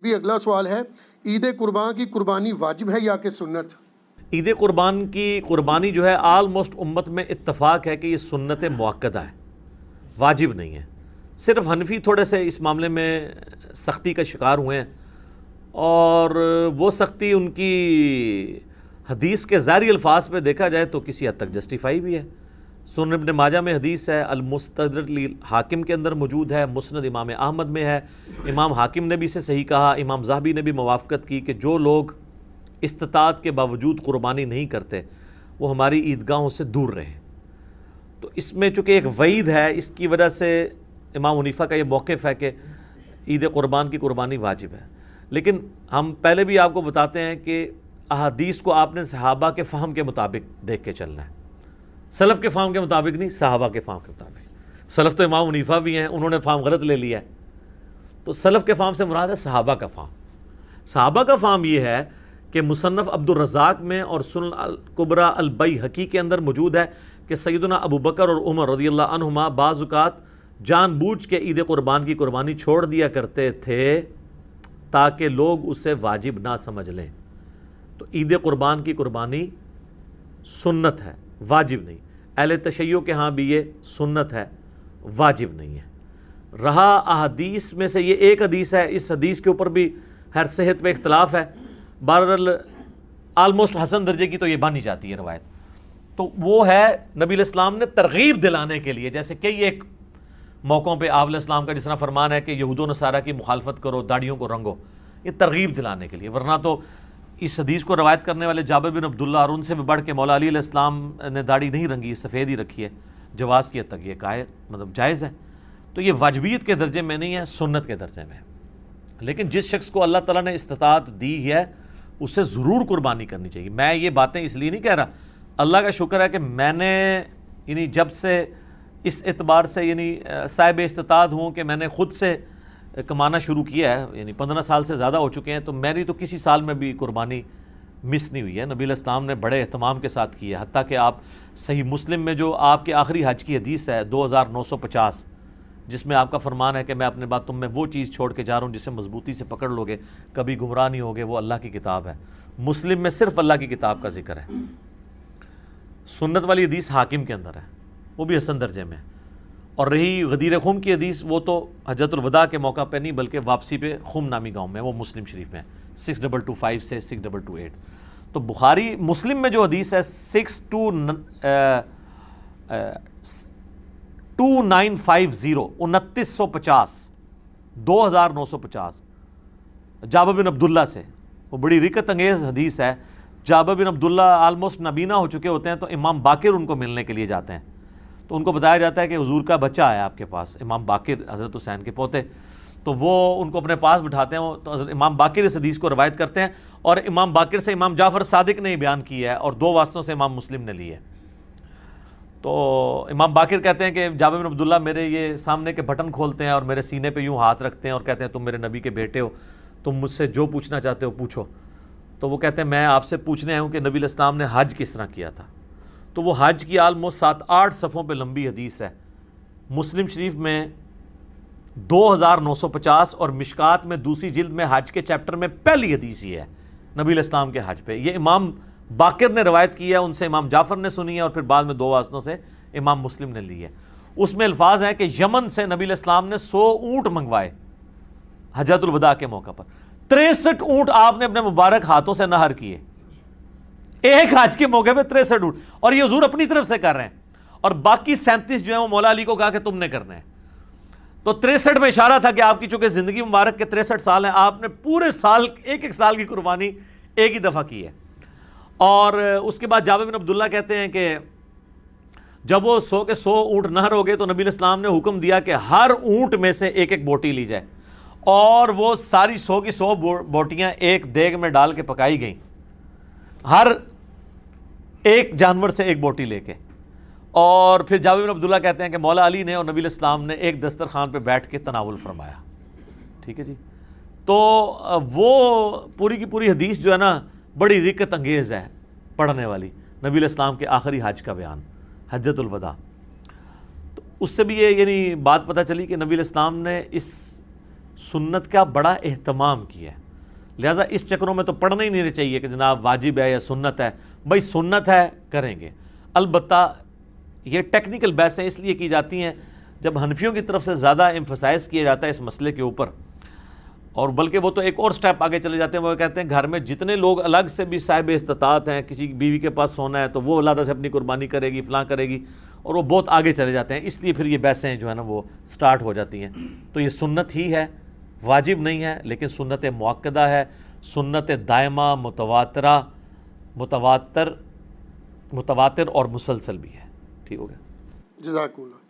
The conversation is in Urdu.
بھی اگلا سوال ہے، عید قربان کی قربانی واجب ہے یا کہ سنت؟ عید قربان کی قربانی جو ہے آلموسٹ امت میں اتفاق ہے کہ یہ سنت مؤکدہ ہے، واجب نہیں ہے۔ صرف حنفی تھوڑے سے اس معاملے میں سختی کا شکار ہوئے ہیں، اور وہ سختی ان کی حدیث کے ظاہری الفاظ پہ دیکھا جائے تو کسی حد تک جسٹیفائی بھی ہے۔ سنن ابن ماجہ میں حدیث ہے، المستدرک حاکم کے اندر موجود ہے، مسند امام احمد میں ہے، امام حاکم نے بھی اسے صحیح کہا، امام ذہبی نے بھی موافقت کی کہ جو لوگ استطاعت کے باوجود قربانی نہیں کرتے وہ ہماری عیدگاہوں سے دور رہیں۔ تو اس میں چونکہ ایک وعید ہے، اس کی وجہ سے امام حنیفہ کا یہ موقف ہے کہ عید قربان کی قربانی واجب ہے۔ لیکن ہم پہلے بھی آپ کو بتاتے ہیں کہ احادیث کو آپ نے صحابہ کے فہم کے مطابق دیکھ کے چلنا ہے، سلف کے فہم کے مطابق نہیں، صحابہ کے فہم کے مطابق۔ سلف تو امام حنیفہ بھی ہیں، انہوں نے فہم غلط لے لیا ہے، تو سلف کے فہم سے مراد ہے صحابہ کا فہم۔ صحابہ کا فہم یہ ہے کہ مصنف عبد الرزاق میں اور سنن الکبری البیہقی کے اندر موجود ہے کہ سیدنا ابو بکر اور عمر رضی اللہ عنہما بعض اوقات جان بوجھ کے عید قربان کی قربانی چھوڑ دیا کرتے تھے تاکہ لوگ اسے واجب نہ سمجھ لیں۔ تو عید قربان کی قربانی سنت ہے، واجب نہیں۔ اہل تشیع کے ہاں بھی یہ سنت ہے، واجب نہیں ہے۔ رہا احادیث میں سے یہ ایک حدیث ہے، اس حدیث کے اوپر بھی ہر صحت پہ اختلاف ہے، بہرحال آلموسٹ حسن درجے کی تو یہ بانی جاتی ہے روایت۔ تو وہ ہے نبی علیہ السلام نے ترغیب دلانے کے لیے، جیسے کئی ایک موقعوں پہ آپ علیہ السلام کا جس طرح فرمان ہے کہ یہود و نصارہ کی مخالفت کرو، داڑھیوں کو رنگو، یہ ترغیب دلانے کے لیے۔ ورنہ تو اس حدیث کو روایت کرنے والے جابر بن عبداللہ اور ان سے بھی بڑھ کے مولا علی علیہ السلام نے داڑھی نہیں رنگی، سفید ہی رکھی ہے، جواز کی حد تک یہ جائز ہے۔ تو یہ واجبیت کے درجے میں نہیں ہے، سنت کے درجے میں ہے۔ لیکن جس شخص کو اللہ تعالیٰ نے استطاعت دی ہے اسے ضرور قربانی کرنی چاہیے۔ میں یہ باتیں اس لیے نہیں کہہ رہا، اللہ کا شکر ہے کہ میں نے یعنی جب سے اس اعتبار سے یعنی صاحب استطاعت ہوں کہ میں نے خود سے کمانا شروع کیا ہے، یعنی 15 سال سے زیادہ ہو چکے ہیں، تو میری تو کسی سال میں بھی قربانی مس نہیں ہوئی ہے۔ نبی علیہ السلام نے بڑے اہتمام کے ساتھ کی ہے، حتیٰ کہ آپ صحیح مسلم میں جو آپ کے آخری حج کی حدیث ہے 2950، جس میں آپ کا فرمان ہے کہ میں اپنے بعد تم میں وہ چیز چھوڑ کے جا رہا ہوں جسے مضبوطی سے پکڑ لوگے کبھی گمراہ نہیں ہوگے، وہ اللہ کی کتاب ہے۔ مسلم میں صرف اللہ کی کتاب کا ذکر ہے۔ سنت والی حدیث حاکم کے اندر ہے، وہ بھی حسن درجے میں ہے۔ اور رہی غدیر خم کی حدیث، وہ تو حجۃ الوداع کے موقع پہ نہیں بلکہ واپسی پہ خم نامی گاؤں میں، وہ مسلم شریف میں ہے 6225 سے 6228۔ تو بخاری مسلم میں جو حدیث ہے 2950 2950 2950 جابر بن عبداللہ سے، وہ بڑی رکت انگیز حدیث ہے۔ جابر بن عبداللہ آلموسٹ نابینا ہو چکے ہوتے ہیں، تو امام باقر ان کو ملنے کے لیے جاتے ہیں، تو ان کو بتایا جاتا ہے کہ حضور کا بچہ ہے آپ کے پاس، امام باقر حضرت حسین کے پوتے، تو وہ ان کو اپنے پاس بٹھاتے ہیں، تو حضرت امام باقر اس حدیث کو روایت کرتے ہیں، اور امام باقر سے امام جعفر صادق نے بیان کیا ہے، اور 2 واسطوں سے امام مسلم نے لی ہے۔ تو امام باقر کہتے ہیں کہ جابر بن عبداللہ میرے یہ سامنے کے بٹن کھولتے ہیں اور میرے سینے پہ یوں ہاتھ رکھتے ہیں اور کہتے ہیں تم میرے نبی کے بیٹے ہو، تم مجھ سے جو پوچھنا چاہتے ہو پوچھو۔ تو وہ کہتے ہیں میں آپ سے پوچھنے آیا ہوں کہ نبی علیہ السلام نے حج کس طرح کیا تھا۔ تو وہ حج کی آلموسٹ 7-8 صفحوں پہ لمبی حدیث ہے، مسلم شریف میں 2950 اور مشکات میں دوسری جلد میں حج کے چیپٹر میں پہلی حدیث یہ ہے نبی علیہ السلام کے حج پہ۔ یہ امام باقر نے روایت کی ہے، ان سے امام جعفر نے سنی ہے، اور پھر بعد میں 2 واسطوں سے امام مسلم نے لی ہے۔ اس میں الفاظ ہیں کہ یمن سے نبی علیہ السلام نے 100 اونٹ منگوائے حجۃ الوداع کے موقع پر، 63 اونٹ آپ نے اپنے مبارک ہاتھوں سے نہر کیے ایک حج کے موقع پہ، 63 اونٹ، اور یہ حضور اپنی طرف سے کر رہے ہیں، اور باقی 37 جو ہیں وہ مولا علی کو کہا کہ تم نے کرنے ہیں۔ تو 63 میں اشارہ تھا کہ آپ کی چونکہ زندگی مبارک کے 63 سال ہیں، آپ نے پورے سال ایک سال کی قربانی ایک ہی دفعہ کی ہے۔ اور اس کے بعد جابر بن عبداللہ کہتے ہیں کہ جب وہ 100 کے 100 اونٹ نہر ہو گئے تو نبی علیہ السلام نے حکم دیا کہ ہر اونٹ میں سے ایک ایک بوٹی لی جائے، اور وہ ساری 100 کی 100 بوٹیاں ایک دیگ میں ڈال کے پکائی گئیں، ہر ایک جانور سے ایک بوٹی لے کے۔ اور پھر جابر بن عبداللہ کہتے ہیں کہ مولا علی نے اور نبی علیہ السلام نے ایک دسترخوان پہ بیٹھ کے تناول فرمایا۔ ٹھیک ہے جی، تو وہ پوری کی پوری حدیث جو ہے نا بڑی رکت انگیز ہے پڑھنے والی، نبی علیہ السلام کے آخری حج کا بیان، حجۃ الوداع۔ تو اس سے بھی یہ یعنی بات پتہ چلی کہ نبی علیہ السلام نے اس سنت کا بڑا اہتمام کیا ہے، لہٰذا اس چکروں میں تو پڑھنا ہی نہیں چاہیے کہ جناب واجب ہے یا سنت ہے. بھائی سنت ہے کریں گے. البتہ یہ ٹیکنیکل بحثیں اس لیے کی جاتی ہیں جب حنفیوں کی طرف سے زیادہ ایمفسائز کیا جاتا ہے اس مسئلے کے اوپر، اور بلکہ وہ تو ایک اور سٹیپ آگے چلے جاتے ہیں. وہ کہتے ہیں گھر میں جتنے لوگ الگ سے بھی صاحب استطاعت ہیں، کسی بیوی کے پاس سونا ہے تو وہ علیحدہ سے اپنی قربانی کرے گی، فلاں کرے گی، اور وہ بہت آگے چلے جاتے ہیں. اس لیے پھر یہ بحثیں جو ہے نا وہ سٹارٹ ہو جاتی ہیں. تو یہ سنت ہی ہے، واجب نہیں ہے، لیکن سنت مؤکدہ ہے، سنت دائمہ، متواتر اور مسلسل بھی ہے. ٹھیک ہو گیا. جزاک اللہ.